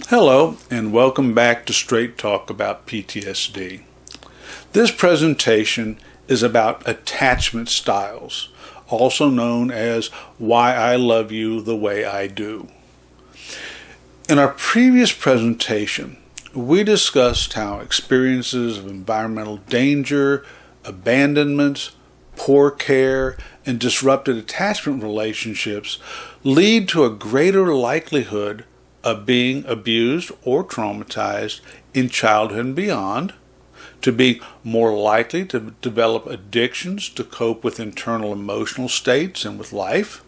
Hello, and welcome back to Straight Talk about PTSD. This presentation is about attachment styles, also known as Why I Love You the Way I Do. In our previous presentation, we discussed how experiences of environmental danger, abandonment, poor care, and disrupted attachment relationships lead to a greater likelihood of being abused or traumatized in childhood and beyond, to be more likely to develop addictions to cope with internal emotional states and with life,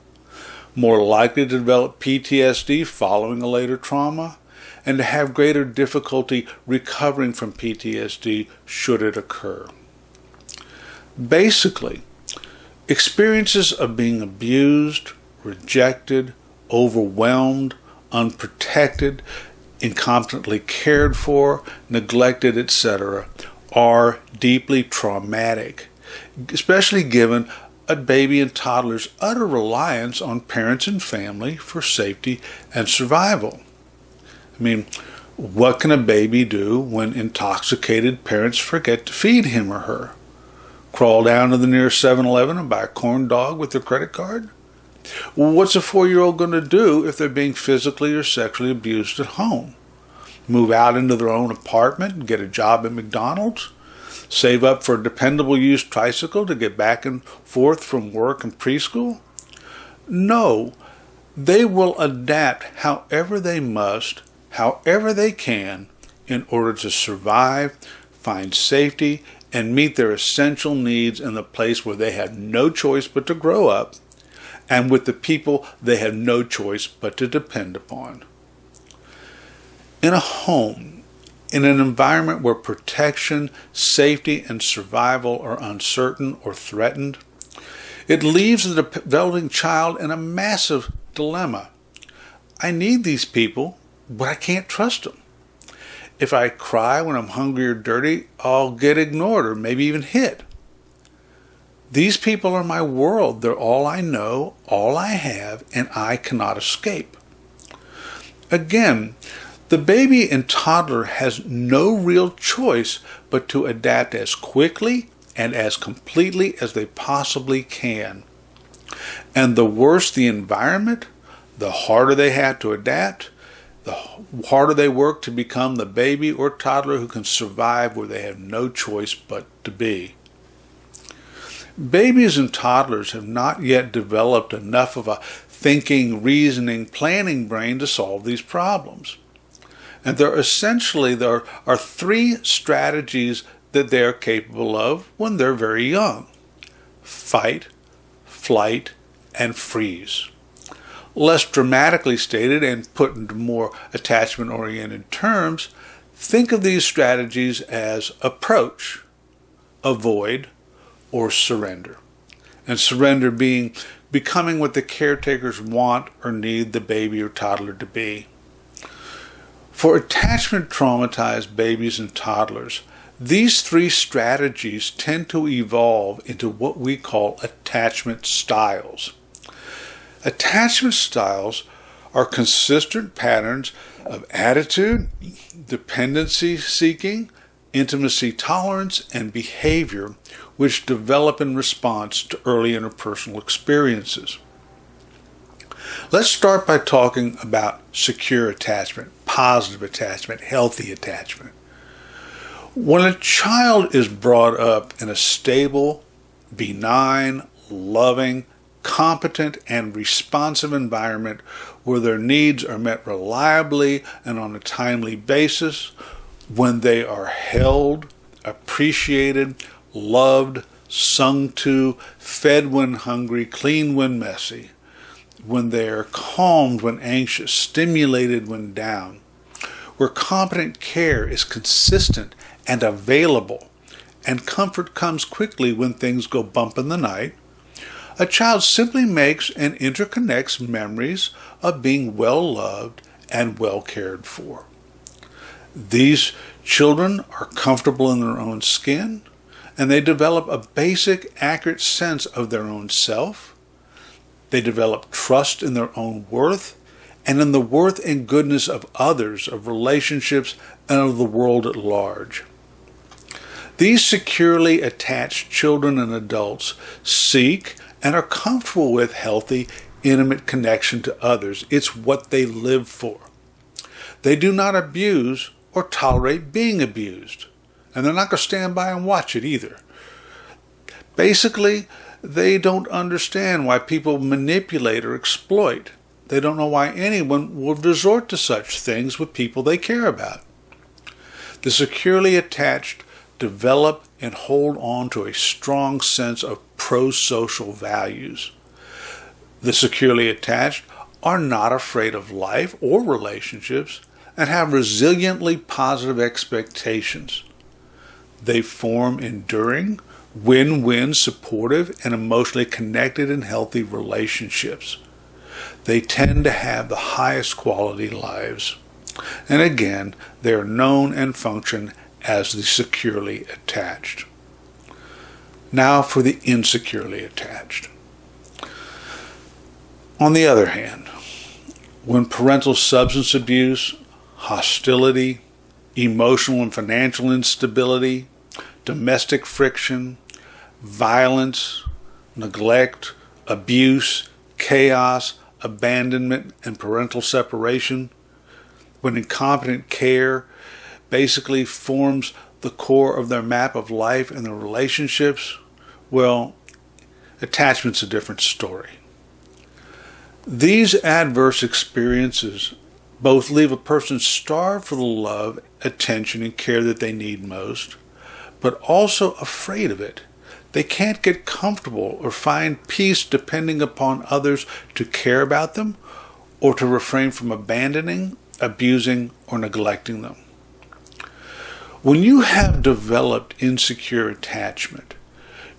more likely to develop PTSD following a later trauma, and to have greater difficulty recovering from PTSD should it occur. Basically, experiences of being abused, rejected, overwhelmed, unprotected, incompetently cared for, neglected, etc., are deeply traumatic, especially given a baby and toddler's utter reliance on parents and family for safety and survival. I mean, what can a baby do when intoxicated parents forget to feed him or her? Crawl down to the nearest 7-Eleven and buy a corn dog with their credit card? What's a 4-year-old going to do if they're being physically or sexually abused at home? Move out into their own apartment and get a job at McDonald's? Save up for a dependable used tricycle to get back and forth from work and preschool? No, they will adapt however they must, however they can, in order to survive, find safety, and meet their essential needs in the place where they have no choice but to grow up, and with the people they have no choice but to depend upon. In a home, in an environment where protection, safety, and survival are uncertain or threatened, it leaves the developing child in a massive dilemma. I need these people, but I can't trust them. If I cry when I'm hungry or dirty, I'll get ignored or maybe even hit. These people are my world. They're all I know, all I have, and I cannot escape. Again, the baby and toddler has no real choice but to adapt as quickly and as completely as they possibly can. And the worse the environment, the harder they have to adapt, the harder they work to become the baby or toddler who can survive where they have no choice but to be. Babies and toddlers have not yet developed enough of a thinking, reasoning, planning brain to solve these problems. And there are three strategies that they're capable of when they're very young: fight, flight, and freeze. Less dramatically stated and put into more attachment-oriented terms, think of these strategies as approach, avoid, or surrender. And surrender being becoming what the caretakers want or need the baby or toddler to be. For attachment-traumatized babies and toddlers, these three strategies tend to evolve into what we call attachment styles. Attachment styles are consistent patterns of attitude, dependency seeking, intimacy tolerance, and behavior which develop in response to early interpersonal experiences. Let's start by talking about secure attachment, positive attachment, healthy attachment. When a child is brought up in a stable, benign, loving, competent, and responsive environment where their needs are met reliably and on a timely basis, when they are held, appreciated, loved, sung to, fed when hungry, cleaned when messy, when they are calmed when anxious, stimulated when down, where competent care is consistent and available, and comfort comes quickly when things go bump in the night, a child simply makes and interconnects memories of being well loved and well cared for. These children are comfortable in their own skin, and they develop a basic, accurate sense of their own self. They develop trust in their own worth and in the worth and goodness of others, of relationships, and of the world at large. These securely attached children and adults seek and are comfortable with healthy, intimate connection to others. It's what they live for. They do not abuse or tolerate being abused, and they're not going to stand by and watch it either. Basically, they don't understand why people manipulate or exploit. They don't know why anyone will resort to such things with people they care about. The securely attached develop and hold on to a strong sense of pro-social values. The securely attached are not afraid of life or relationships and have resiliently positive expectations. They form enduring, win-win, supportive, and emotionally connected and healthy relationships. They tend to have the highest quality lives. And again, they are known and function as the securely attached. Now for the insecurely attached. On the other hand, when parental substance abuse, hostility, emotional and financial instability, domestic friction, violence, neglect, abuse, chaos, abandonment, and parental separation, when incompetent care basically forms the core of their map of life and their relationships, well, attachment's a different story. These adverse experiences both leave a person starved for the love, attention, and care that they need most, but also afraid of it. They can't get comfortable or find peace depending upon others to care about them or to refrain from abandoning, abusing, or neglecting them. When you have developed insecure attachment,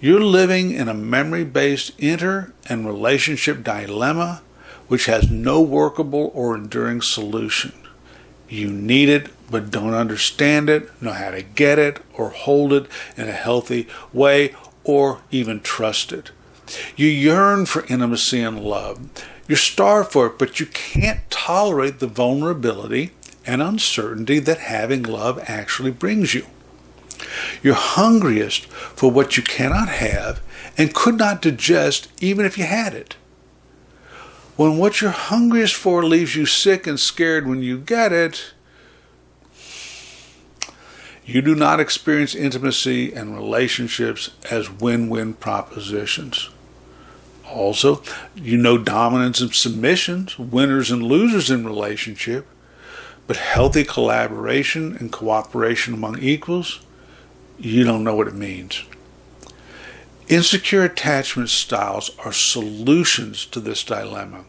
you're living in a memory-based inter- and relationship dilemma which has no workable or enduring solution. You need it, but don't understand it, know how to get it, or hold it in a healthy way, or even trust it. You yearn for intimacy and love. You're starved for it, but you can't tolerate the vulnerability and uncertainty that having love actually brings you. You're hungriest for what you cannot have and could not digest even if you had it. When what you're hungriest for leaves you sick and scared when you get it, you do not experience intimacy and relationships as win-win propositions. Also, you know dominance and submissions, winners and losers in relationship, but healthy collaboration and cooperation among equals, you don't know what it means. Insecure attachment styles are solutions to this dilemma,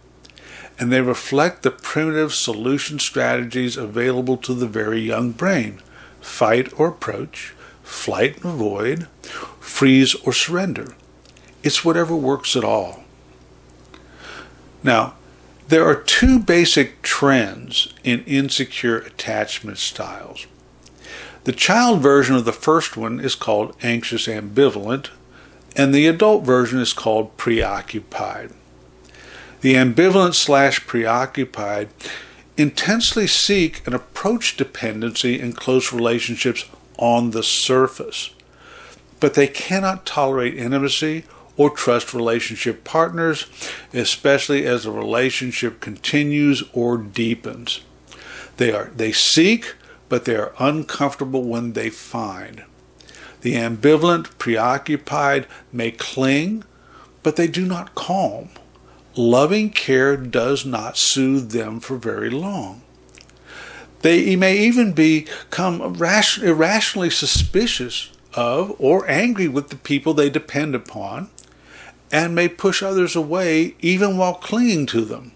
and they reflect the primitive solution strategies available to the very young brain: fight or approach, flight and avoid, freeze or surrender. It's whatever works at all. Now, there are two basic trends in insecure attachment styles. The child version of the first one is called Anxious-Ambivalent, and the adult version is called Preoccupied. The ambivalent/preoccupied intensely seek and approach dependency and close relationships on the surface, but they cannot tolerate intimacy or trust relationship partners, especially as the relationship continues or deepens. They seek, but they are uncomfortable when they find. The ambivalent, preoccupied may cling, but they do not calm. Loving care does not soothe them for very long. They may even become irrationally suspicious of or angry with the people they depend upon, and may push others away even while clinging to them.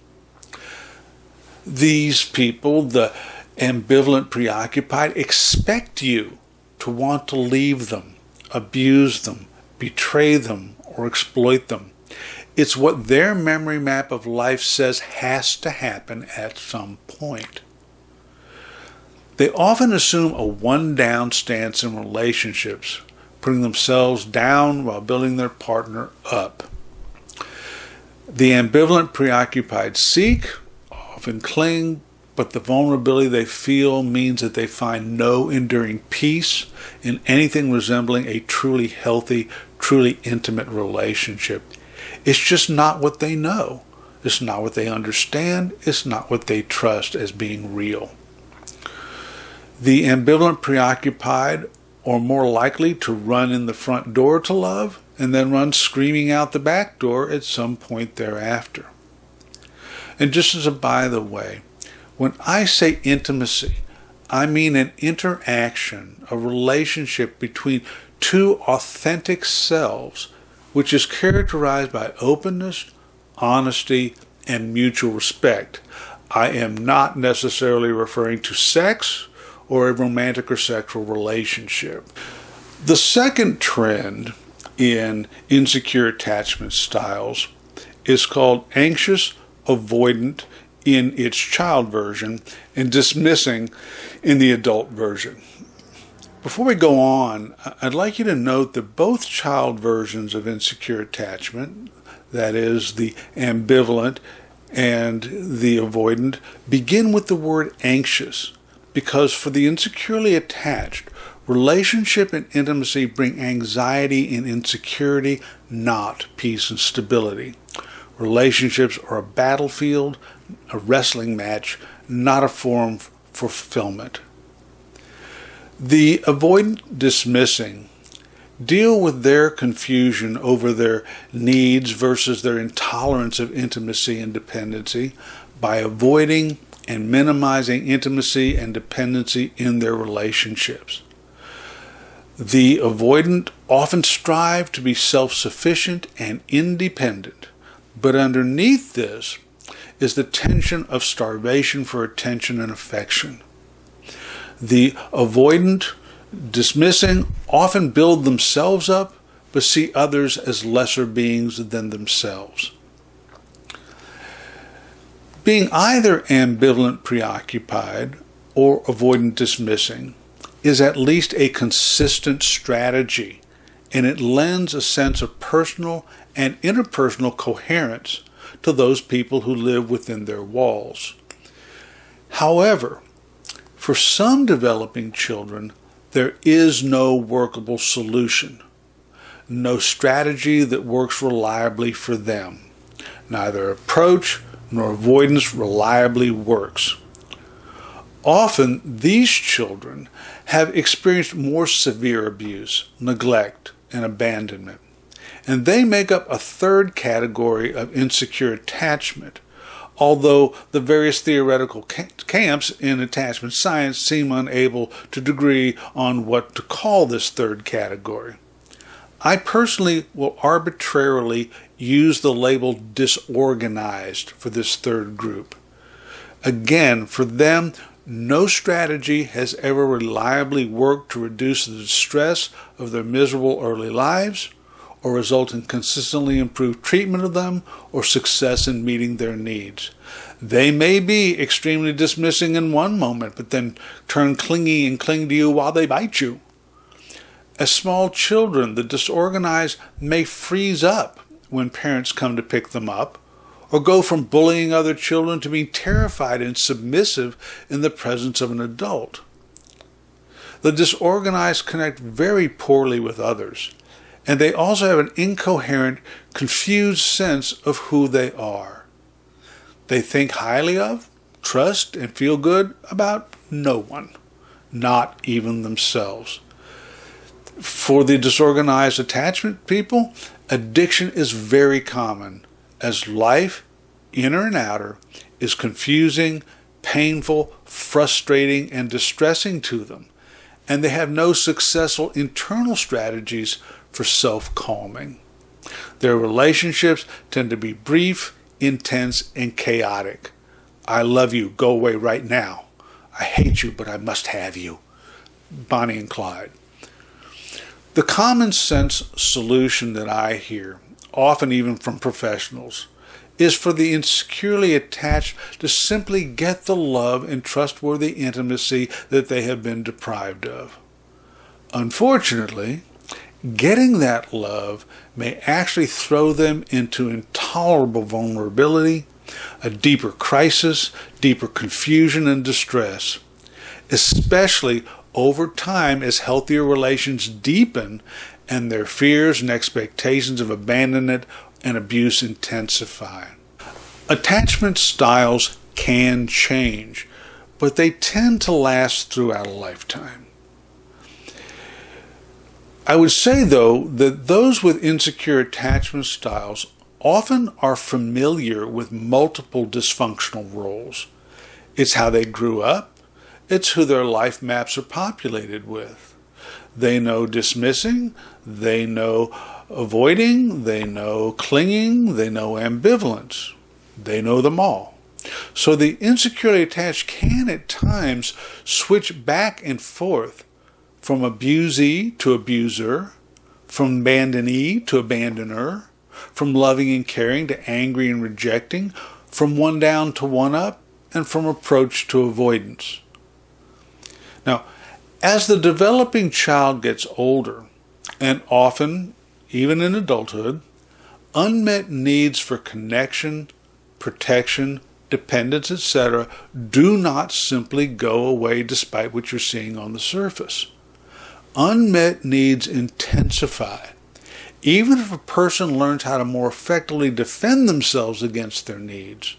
These people, the ambivalent, preoccupied, expect you to want to leave them, abuse them, betray them, or exploit them. It's what their memory map of life says has to happen at some point. They often assume a one-down stance in relationships, putting themselves down while building their partner up. The ambivalent, preoccupied seek, often cling, but the vulnerability they feel means that they find no enduring peace in anything resembling a truly healthy, truly intimate relationship. It's just not what they know. It's not what they understand. It's not what they trust as being real. The ambivalent preoccupied are more likely to run in the front door to love and then run screaming out the back door at some point thereafter. And just as a by the way, when I say intimacy, I mean an interaction, a relationship between two authentic selves, which is characterized by openness, honesty, and mutual respect. I am not necessarily referring to sex or a romantic or sexual relationship. The second trend in insecure attachment styles is called anxious-avoidant in its child version and dismissing in the adult version. Before we go on, I'd like you to note that both child versions of insecure attachment, that is, the ambivalent and the avoidant, begin with the word anxious, because for the insecurely attached, relationship and intimacy bring anxiety and insecurity, not peace and stability. Relationships are a battlefield, a wrestling match, not a forum for fulfillment. The avoidant dismissing deal with their confusion over their needs versus their intolerance of intimacy and dependency by avoiding and minimizing intimacy and dependency in their relationships. The avoidant often strive to be self-sufficient and independent, but underneath this is the tension of starvation for attention and affection. The avoidant dismissing often build themselves up, but see others as lesser beings than themselves. Being either ambivalent preoccupied or avoidant dismissing is at least a consistent strategy, and it lends a sense of personal and interpersonal coherence to those people who live within their walls. However, for some developing children, there is no workable solution, no strategy that works reliably for them. Neither approach nor avoidance reliably works. Often, these children have experienced more severe abuse, neglect, and abandonment, and they make up a third category of insecure attachment, although the various theoretical camps in attachment science seem unable to agree on what to call this third category. I personally will arbitrarily use the label disorganized for this third group. Again, for them, no strategy has ever reliably worked to reduce the distress of their miserable early lives, or result in consistently improved treatment of them, or success in meeting their needs. They may be extremely dismissing in one moment, but then turn clingy and cling to you while they bite you. As small children, the disorganized may freeze up when parents come to pick them up, or go from bullying other children to being terrified and submissive in the presence of an adult. The disorganized connect very poorly with others, and they also have an incoherent, confused sense of who they are. They think highly of, trust, and feel good about no one, not even themselves. For the disorganized attachment people, addiction is very common, as life, inner and outer, is confusing, painful, frustrating, and distressing to them, and they have no successful internal strategies for self-calming. Their relationships tend to be brief, intense, and chaotic. I love you, go away right now. I hate you, but I must have you. Bonnie and Clyde. The common sense solution that I hear, often even from professionals, is for the insecurely attached to simply get the love and trustworthy intimacy that they have been deprived of. Unfortunately, getting that love may actually throw them into intolerable vulnerability, a deeper crisis, deeper confusion and distress, especially over time as healthier relations deepen and their fears and expectations of abandonment and abuse intensify. Attachment styles can change, but they tend to last throughout a lifetime. I would say, though, that those with insecure attachment styles often are familiar with multiple dysfunctional roles. It's how they grew up. It's who their life maps are populated with. They know dismissing, they know avoiding, they know clinging, they know ambivalence. They know them all. So the insecurely attached can at times switch back and forth from abusee to abuser, from abandonee to abandoner, from loving and caring to angry and rejecting, from one down to one up, and from approach to avoidance. Now, as the developing child gets older, and often, even in adulthood, unmet needs for connection, protection, dependence, etc., do not simply go away despite what you're seeing on the surface. Unmet needs intensify, even if a person learns how to more effectively defend themselves against their needs.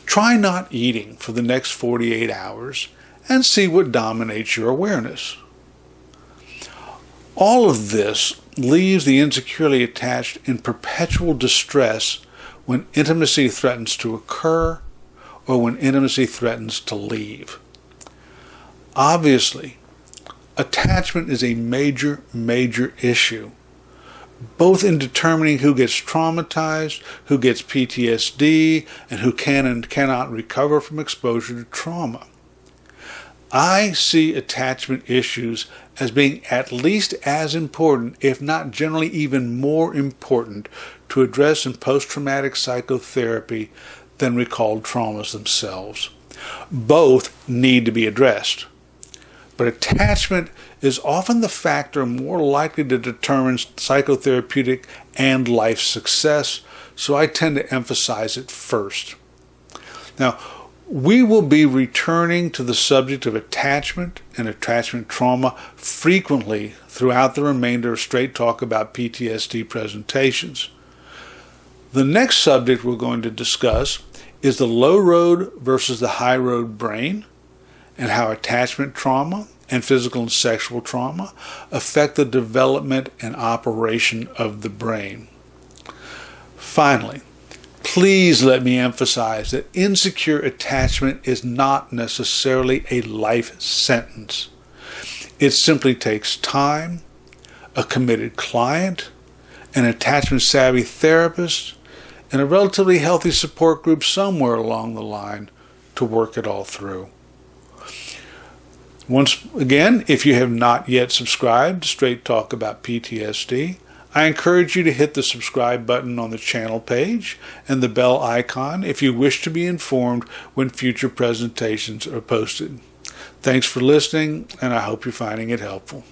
Try not eating for the next 48 hours and see what dominates your awareness. All of this leaves the insecurely attached in perpetual distress when intimacy threatens to occur or when intimacy threatens to leave. Obviously, attachment is a major issue, both in determining who gets traumatized, who gets PTSD, and who can and cannot recover from exposure to trauma. I see attachment issues as being at least as important, if not generally even more important, to address in post-traumatic psychotherapy than recalled traumas themselves. Both need to be addressed. But attachment is often the factor more likely to determine psychotherapeutic and life success, so I tend to emphasize it first. Now, we will be returning to the subject of attachment and attachment trauma frequently throughout the remainder of Straight Talk About PTSD presentations. The next subject we're going to discuss is the low road versus the high road brain, and how attachment trauma and physical and sexual trauma affect the development and operation of the brain. Finally, please let me emphasize that insecure attachment is not necessarily a life sentence. It simply takes time, a committed client, an attachment-savvy therapist, and a relatively healthy support group somewhere along the line to work it all through. Once again, if you have not yet subscribed to Straight Talk About PTSD, I encourage you to hit the subscribe button on the channel page and the bell icon if you wish to be informed when future presentations are posted. Thanks for listening, and I hope you're finding it helpful.